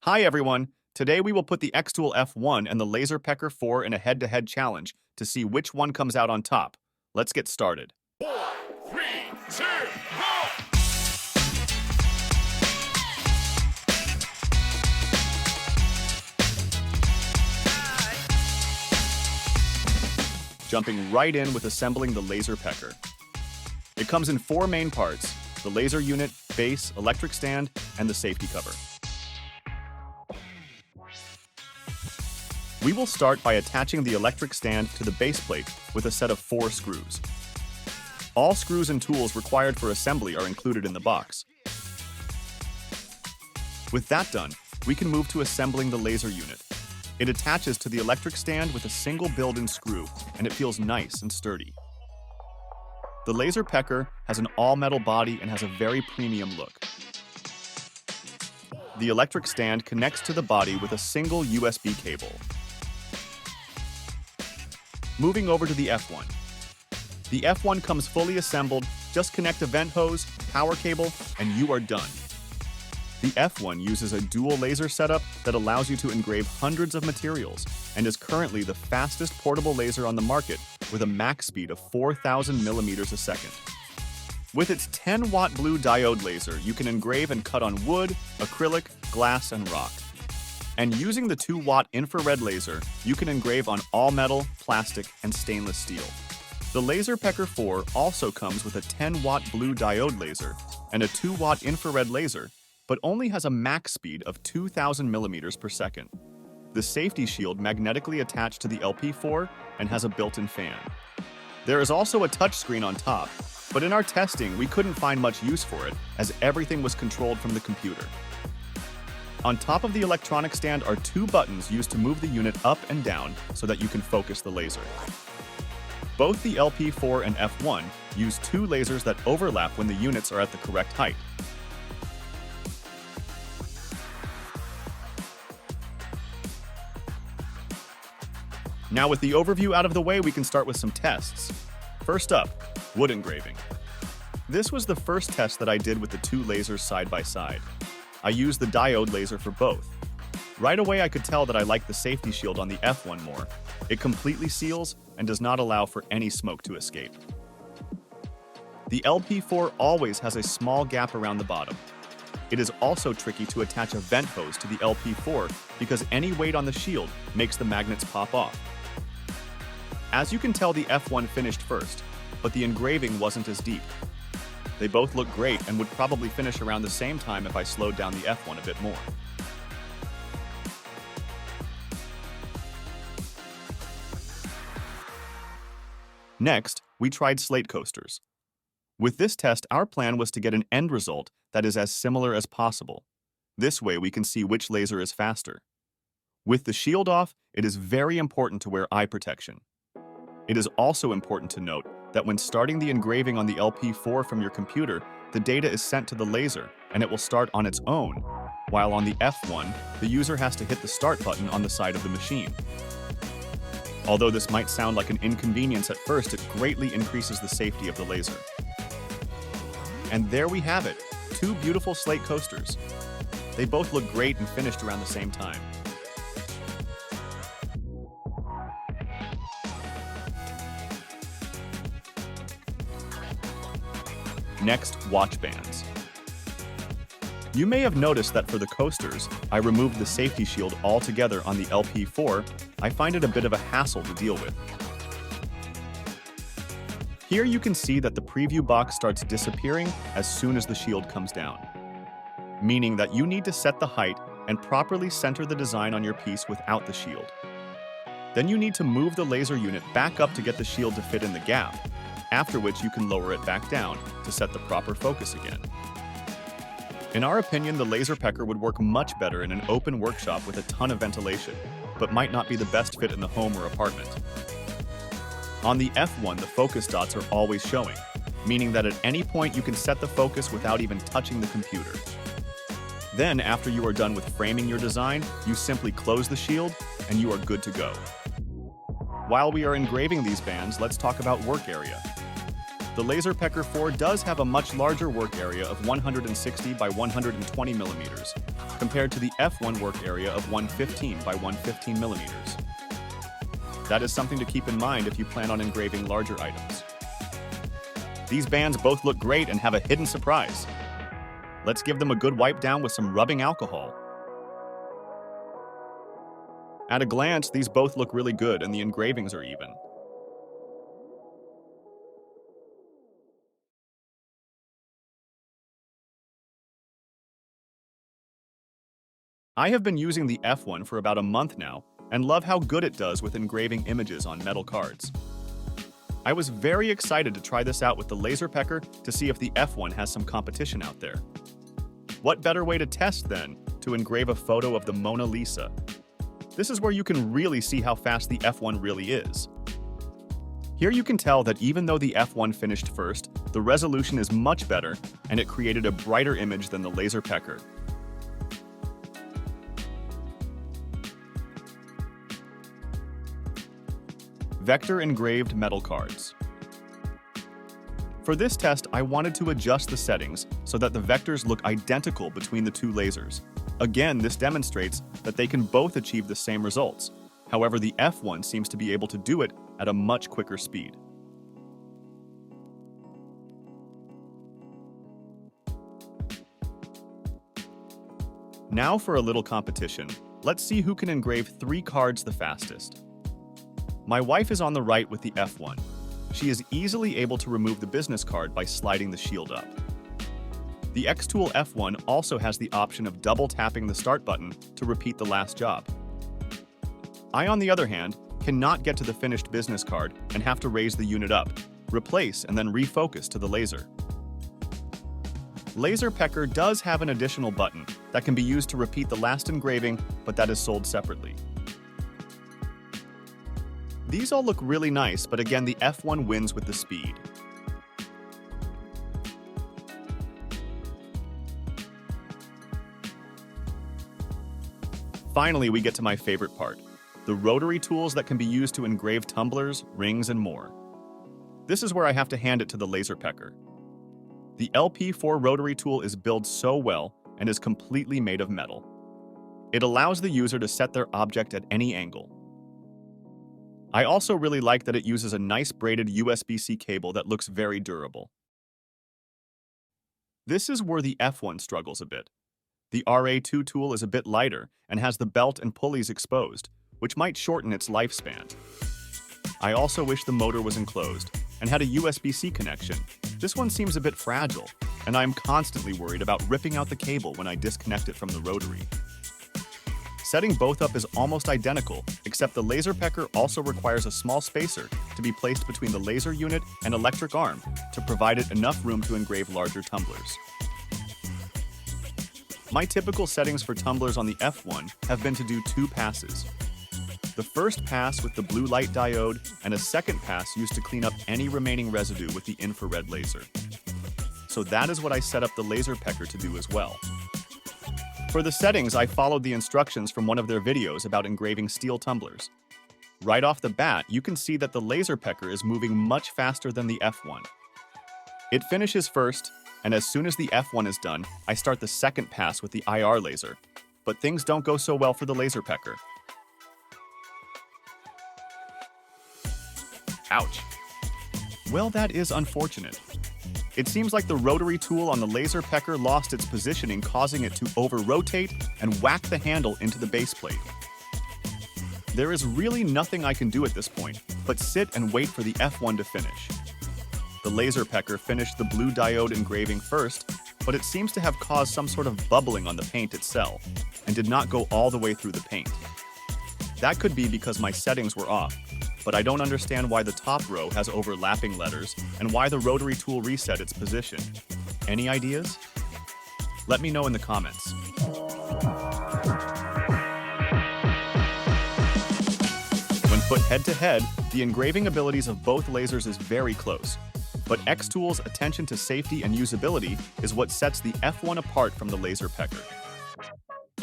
Hi everyone! Today we will put the xTool F1 and the Laser Pecker 4 in a head-to-head challenge to see which one comes out on top. Let's get started. 4, 3, 2, 1! Jumping right in with assembling the Laser Pecker. It comes in 4 main parts: the laser unit, base, electric stand, and the safety cover. We will start by attaching the electric stand to the base plate with a set of 4 screws. All screws and tools required for assembly are included in the box. With that done, we can move to assembling the laser unit. It attaches to the electric stand with a single built-in screw, and it feels nice and sturdy. The Laser Pecker has an all-metal body and has a very premium look. The electric stand connects to the body with a single USB cable. Moving over to the F1. The F1 comes fully assembled. Just connect a vent hose, power cable, and you are done. The F1 uses a dual laser setup that allows you to engrave hundreds of materials and is currently the fastest portable laser on the market with a max speed of 4,000 millimeters a second. With its 10-watt blue diode laser, you can engrave and cut on wood, acrylic, glass, and rock. And using the 2-watt infrared laser, you can engrave on all metal, plastic, and stainless steel. The Laser Pecker 4 also comes with a 10-watt blue diode laser and a 2-watt infrared laser, but only has a max speed of 2,000 millimeters per second. The safety shield magnetically attached to the LP4 and has a built-in fan. There is also a touchscreen on top, but in our testing, we couldn't find much use for it as everything was controlled from the computer. On top of the electronic stand are 2 buttons used to move the unit up and down so that you can focus the laser. Both the LP4 and F1 use 2 lasers that overlap when the units are at the correct height. Now with the overview out of the way, we can start with some tests. First up, wood engraving. This was the first test that I did with the 2 lasers side by side. I used the diode laser for both. Right away I could tell that I liked the safety shield on the F1 more. It completely seals and does not allow for any smoke to escape. The LP4 always has a small gap around the bottom. It is also tricky to attach a vent hose to the LP4 because any weight on the shield makes the magnets pop off. As you can tell, the F1 finished first, but the engraving wasn't as deep. They both look great and would probably finish around the same time if I slowed down the F1 a bit more. Next, we tried slate coasters. With this test, our plan was to get an end result that is as similar as possible. This way we can see which laser is faster. With the shield off, it is very important to wear eye protection. It is also important to note that when starting the engraving on the LP4 from your computer, the data is sent to the laser and it will start on its own, while on the F1, the user has to hit the start button on the side of the machine. Although this might sound like an inconvenience at first, it greatly increases the safety of the laser. And there we have it, 2 beautiful slate coasters. They both look great and finished around the same time. Next, Watchbands. You may have noticed that for the coasters, I removed the safety shield altogether on the LP4. I find it a bit of a hassle to deal with. Here you can see that the preview box starts disappearing as soon as the shield comes down, meaning that you need to set the height and properly center the design on your piece without the shield. Then you need to move the laser unit back up to get the shield to fit in the gap, after which you can lower it back down to set the proper focus again. In our opinion, the Laser Pecker would work much better in an open workshop with a ton of ventilation, but might not be the best fit in the home or apartment. On the F1, the focus dots are always showing, meaning that at any point you can set the focus without even touching the computer. Then, after you are done with framing your design, you simply close the shield and you are good to go. While we are engraving these bands, let's talk about work area. The Laser Pecker 4 does have a much larger work area of 160 by 120 millimeters, compared to the F1 work area of 115 by 115 millimeters. That is something to keep in mind if you plan on engraving larger items. These bands both look great and have a hidden surprise. Let's give them a good wipe down with some rubbing alcohol. At a glance, these both look really good and the engravings are even. I have been using the F1 for about a month now and love how good it does with engraving images on metal cards. I was very excited to try this out with the laser pecker to see if the F1 has some competition out there. What better way to test then to engrave a photo of the Mona Lisa? This is where you can really see how fast the F1 really is. Here you can tell that even though the F1 finished first, the resolution is much better and it created a brighter image than the laser pecker. Vector engraved metal cards. For this test, I wanted to adjust the settings so that the vectors look identical between the two lasers. Again, this demonstrates that they can both achieve the same results. However, the F1 seems to be able to do it at a much quicker speed. Now for a little competition. Let's see who can engrave 3 cards the fastest. My wife is on the right with the F1. She is easily able to remove the business card by sliding the shield up. The xTool F1 also has the option of double tapping the start button to repeat the last job. I, on the other hand, cannot get to the finished business card and have to raise the unit up, replace, and then refocus to the laser. Laser Pecker does have an additional button that can be used to repeat the last engraving, but that is sold separately. These all look really nice, but again, the F1 wins with the speed. Finally, we get to my favorite part, the rotary tools that can be used to engrave tumblers, rings, and more. This is where I have to hand it to the laser pecker. The LP4 rotary tool is built so well and is completely made of metal. It allows the user to set their object at any angle. I also really like that it uses a nice braided USB-C cable that looks very durable. This is where the F1 struggles a bit. The RA2 tool is a bit lighter and has the belt and pulleys exposed, which might shorten its lifespan. I also wish the motor was enclosed and had a USB-C connection. This one seems a bit fragile, and I'm constantly worried about ripping out the cable when I disconnect it from the rotary. Setting both up is almost identical, except the laser pecker also requires a small spacer to be placed between the laser unit and electric arm to provide it enough room to engrave larger tumblers. My typical settings for tumblers on the F1 have been to do 2 passes. The first pass with the blue light diode and a second pass used to clean up any remaining residue with the infrared laser. So that is what I set up the laser pecker to do as well. For the settings, I followed the instructions from one of their videos about engraving steel tumblers. Right off the bat, you can see that the laser pecker is moving much faster than the F1. It finishes first, and as soon as the F1 is done, I start the second pass with the IR laser. But things don't go so well for the laser pecker. Ouch. Well, that is unfortunate. It seems like the rotary tool on the laser pecker lost its positioning, causing it to over-rotate and whack the handle into the base plate. There is really nothing I can do at this point, but sit and wait for the F1 to finish. The laser pecker finished the blue diode engraving first, but it seems to have caused some sort of bubbling on the paint itself, and did not go all the way through the paint. That could be because my settings were off, but I don't understand why the top row has overlapping letters and why the rotary tool reset its position. Any ideas? Let me know in the comments. When put head-to-head, the engraving abilities of both lasers is very close, but xTool's attention to safety and usability is what sets the F1 apart from the laser pecker.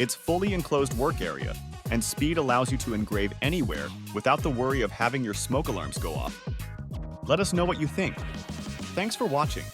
Its fully enclosed work area and speed allows you to engrave anywhere without the worry of having your smoke alarms go off. Let us know what you think. Thanks for watching.